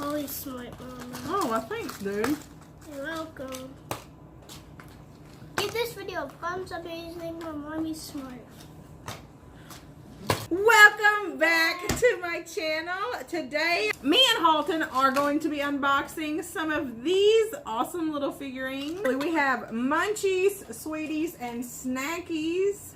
Always smart, Mama. Oh, well, thanks, dude. You're welcome. Give this video a thumbs up if you think my mommy's smart. Welcome back to my channel. Today, me and Halton are going to be unboxing some of these awesome little figurines. We have munchies, sweeties, and snackies.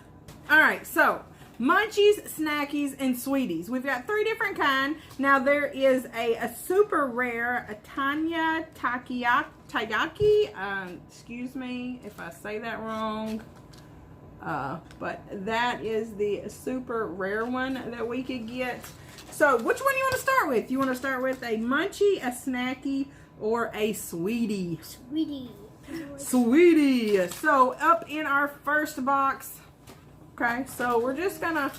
All right, so munchies, snackies, and sweeties. We've got 3 different kinds. Now there is a super rare, a Tanya Taiyaki. Excuse me if I say that wrong. But that is the super rare one that we could get. So which one do you want to start with? You want to start with a munchie, a snacky, or a sweetie? Sweetie. Sweetie. So up in our first box. Okay, so we're just gonna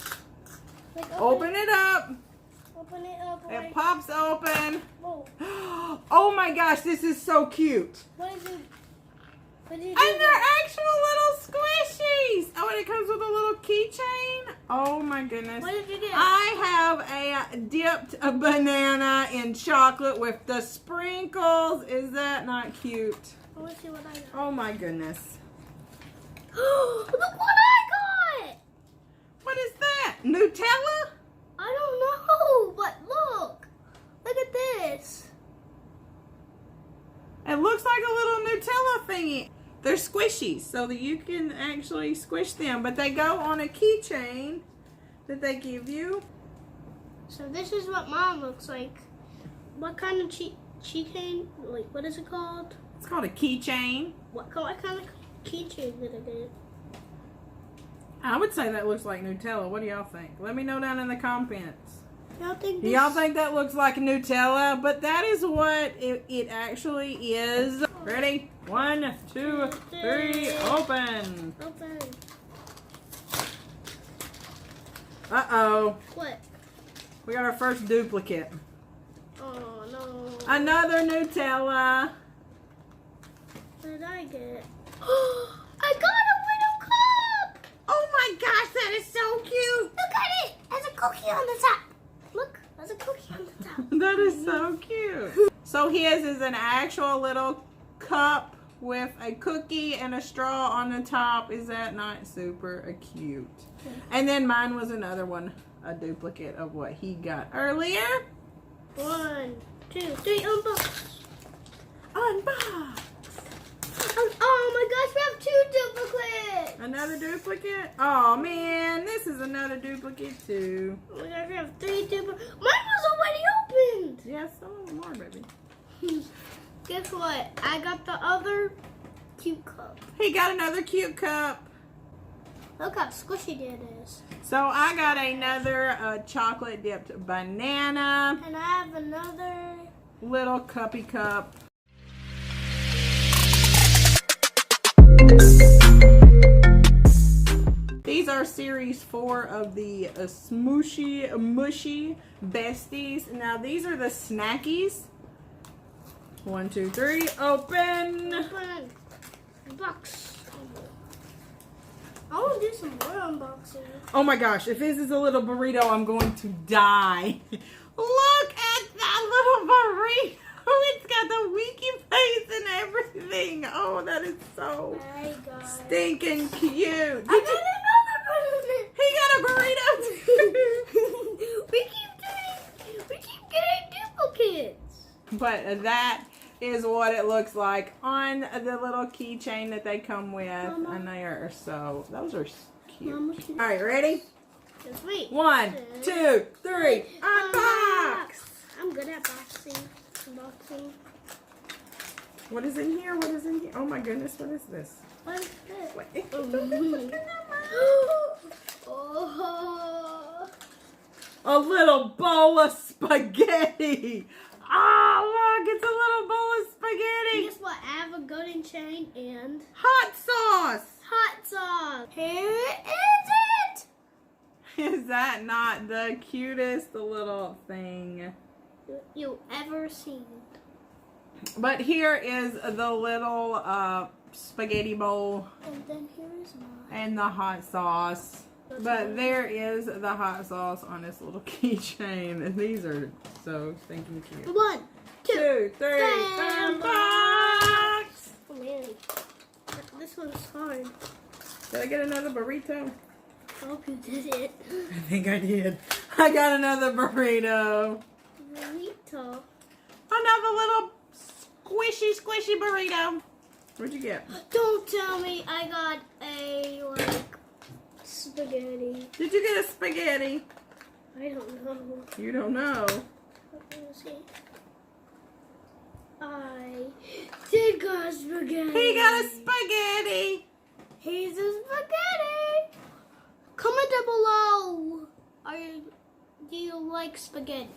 open it up. Open it up. It pops open. Whoa. Oh my gosh, this is so cute. What is it? And they're actual little squishies. Oh, and it comes with a little keychain. Oh my goodness. What did you get? I have a dipped banana in chocolate with the sprinkles. Is that not cute? I want to see what I got. Oh my goodness. Look what I got! What is that? Nutella? I don't know, but look. Look at this. It looks like a little Nutella thingy. They're squishies, so that you can actually squish them, but they go on a keychain that they give you. So this is what Mom looks like. What kind of keychain? Like, what is it called? It's called a keychain. What kind of keychain did it get? I would say that looks like Nutella. What do y'all think? Let me know down in the comments. Y'all think Do y'all think that looks like Nutella? But that is what it actually is. Ready? 1, 2, 3, open. Open. Uh-oh. What? We got our first duplicate. Oh no. Another Nutella. What did I get? I got a little cup! Oh my gosh, that is so cute. Look at it! There's a cookie on the top. Look, there's a cookie on the top. That is so cute. So his is an actual little cup with a cookie and a straw on the top. Is that not super cute? And then mine was another one, a duplicate of what he got earlier. 1, 2, 3, unbox. Unbox. Oh my gosh, we have 2 duplicates. Another duplicate? Oh man, this is another duplicate too. Oh my gosh, we have 3 duplicates. Mine was already opened. Yes, some of them are, baby. Guess what? I got the other cute cup. He got another cute cup. Look how squishy it is. So I got another chocolate dipped banana. And I have another Little cuppy cup. These are series 4 of the Smushy Mushy Besties. Now these are the snackies. 1, 2, 3, open. Open box. I want to do some more unboxing. Oh my gosh, if this is a little burrito, I'm going to die. Look at that little burrito. It's got the winky face and everything. Oh, that is so stinking cute. I got another burrito. He got a burrito. we keep getting duplicates. But that is what it looks like on the little keychain that they come with. Mama. And they are so, those are cute. Mama, All right, ready? Just wait. 1, 2, 3, unbox. I'm good at unboxing. What is in here? What is in here? Oh my goodness, what is this? What is this? What? Oh. A little bowl of spaghetti. Oh, look, it's a little bowl of spaghetti. Guess what? I have a golden chain and Hot sauce. hot sauce. Here is it. Is that not the cutest little thing you ever seen? But here is the little spaghetti bowl. And then here is mine. And the hot sauce. But there is the hot sauce on this little keychain. And these are so stinking cute. One, 2, 3, unbox! Oh man, this one's hard. Did I get another burrito? I hope you did it. I think I did. I got another burrito. Burrito. Another little squishy burrito. What'd you get? Don't tell me I got a, like, spaghetti. Did you get a spaghetti? I don't know. You don't know. Let's see. I did get a spaghetti. He got a spaghetti. He's a spaghetti. Comment down below. Do you like spaghetti?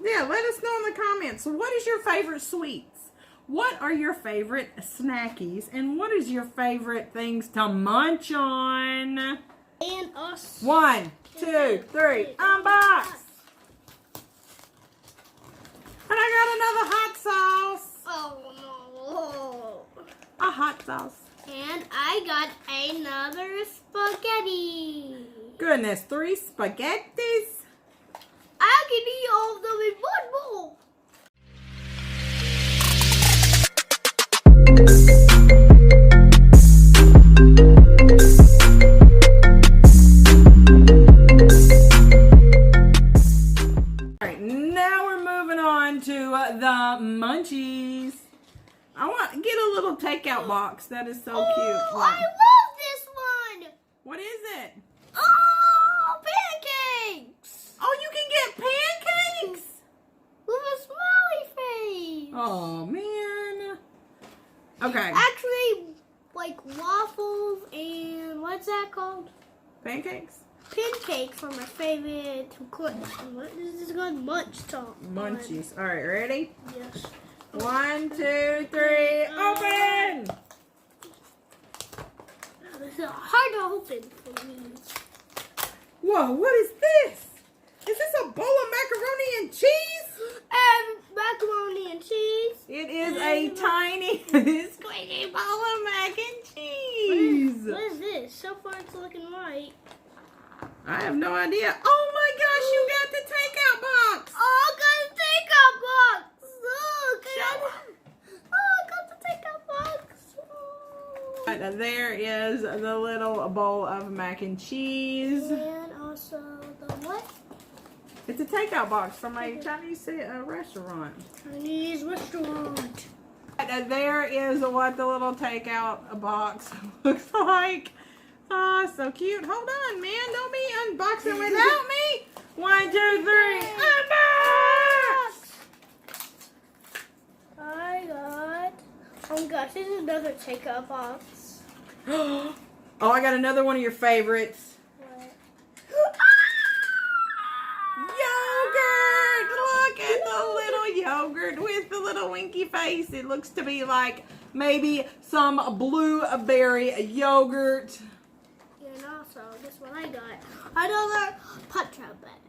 Yeah, let us know in the comments. What is your favorite sweets? What are your favorite snackies? And what is your favorite things to munch on? And us. 1, 2, 3, unbox! And I got another hot sauce. Oh no. A hot sauce. And I got another spaghetti. Goodness, 3 spaghettis. I can eat all of them in one bowl. Alright, now we're moving on to the munchies. I want to get a little takeout box. That is so cute. Oh, I love this one. What is it? Oh, pancakes. Oh, you can get pancakes? With a smiley face. Oh, man. Okay. Actually, like waffles and what's that called? Pancakes? Pancakes are my favorite to cook. This is called munch talk. Munchies. All right, ready? Yes. 1, 2, 3, open! This is hard to open for me. Whoa, what is this? Is this a bowl of macaroni and cheese? And macaroni and cheese. It is a tiny squishy bowl of mac and cheese. What is this? So far it's looking right. I have no idea. Oh my gosh, you got the takeout box. Oh, I got the takeout box. Look. I got the takeout box. Oh. Right, there is the little bowl of mac and cheese. And also the what? It's a takeout box from a Chinese restaurant. Chinese restaurant. Right, there is what the little takeout box looks like. Ah, so cute. Hold on, man. Don't be unboxing without me. 1, 2, 3, unbox! I got. Oh gosh, this is another takeout box. Oh, I got another one of your favorites. What? Yogurt! Look at the little yogurt with the little winky face. It looks to be like maybe some blueberry yogurt. And also, this one I got. Another punch-out bag.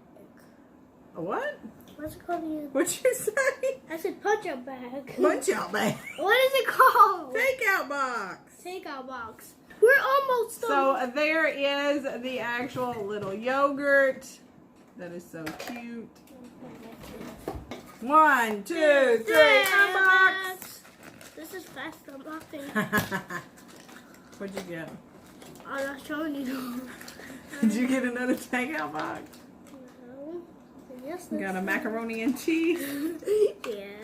What? What's it called again? What'd you say? I said punch-out bag. Punch out bag. What is it called? Takeout box. Takeout box. We're almost done. So there is the actual little yogurt. That is so cute. 1, 2, 3, unbox. This is fast unboxing. What'd you get? I'm not showing you. Did you get another takeout box? No. Yes. You got a macaroni and cheese? Yeah.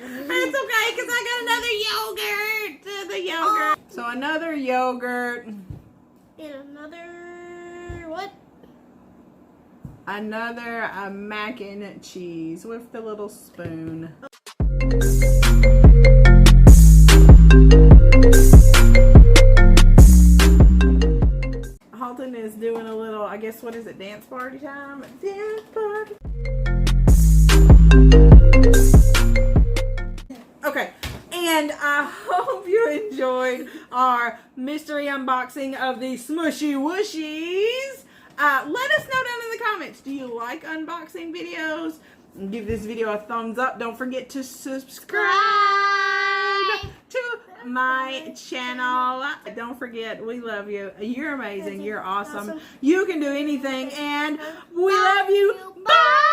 That's okay, because I got another yogurt. The yogurt. So another yogurt. And another what? Another mac and cheese with the little spoon. Halton is doing a little, I guess, what is it, dance party time? Dance party. Okay, and I hope you enjoyed our mystery unboxing of the Smushy Mushies. Let us know down in the comments, do you like unboxing videos? Give this video a thumbs up. Don't forget to subscribe to my channel. Don't forget, we love you. You're amazing. You're awesome. You can do anything, and we love you. Bye!